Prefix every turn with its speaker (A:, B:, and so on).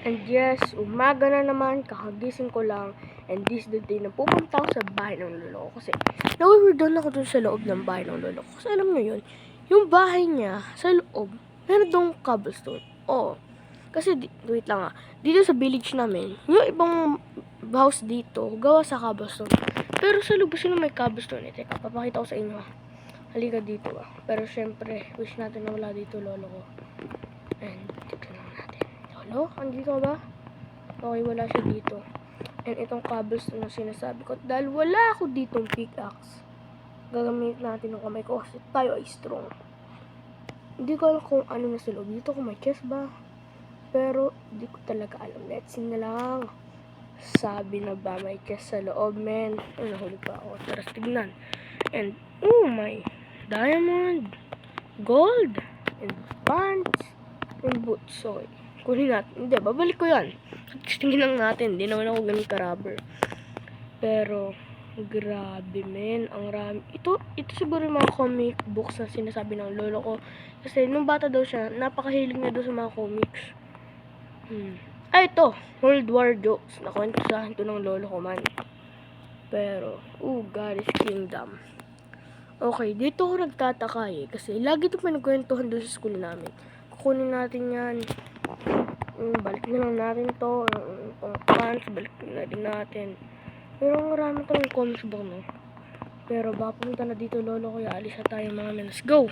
A: And yes, umaga na naman, kakagising ko lang. And this the day na pupunta ako sa bahay ng lolo ko. Kasi nawiwirdoon ako dun sa loob ng bahay ng lolo ko. Kasi alam nyo yun, yung bahay niya sa loob, meron dong cobblestone. Oo. Kasi, wait lang dito sa village namin, yung ibang house dito, gawa sa cobblestone. Pero sa loob sila may cobblestone. Teka, papakita ko sa inyo. Halika dito Pero syempre, wish natin na wala dito lolo ko. And, tignan lang natin. Lolo, andito ba? Okay, wala siya dito. And itong cobblestone na sinasabi ko. Dahil wala ako ditong pickaxe, gagamit natin ng kamay ko kasi tayo ay strong. Hindi ko alam kung ano na sa loob. Dito kung may chest ba? Pero, hindi ko talaga alam. Let's see na lang. Sabi na ba may chest sa loob, men? Nahuli pa ako. Tara, tignan. And, oh my, diamond, gold, and pants, and boots. So, kunin natin. Hindi, babalik ko yan. Tingin lang natin. Hindi naman ako ganun ka-rubber. Pero, grabe men, ang rami. Ito siguro yung mga comic books na sinasabi ng lolo ko. Kasi nung bata daw siya, napakahilig niya daw sa mga comics. Ito, World War jokes. Nakwento sa akin ito ng lolo ko man. Pero, God is Kingdom. Okay, dito ako nagtataka kasi lagi ito pinagkwentuhan doon sa school namin. Kukunin natin yan. Balik na lang natin to. Itong pants, balik na din natin. Pero marami tayong comics book, no? Pero baka pumunta na dito lolo ko, alis na tayo mga men. Let's go!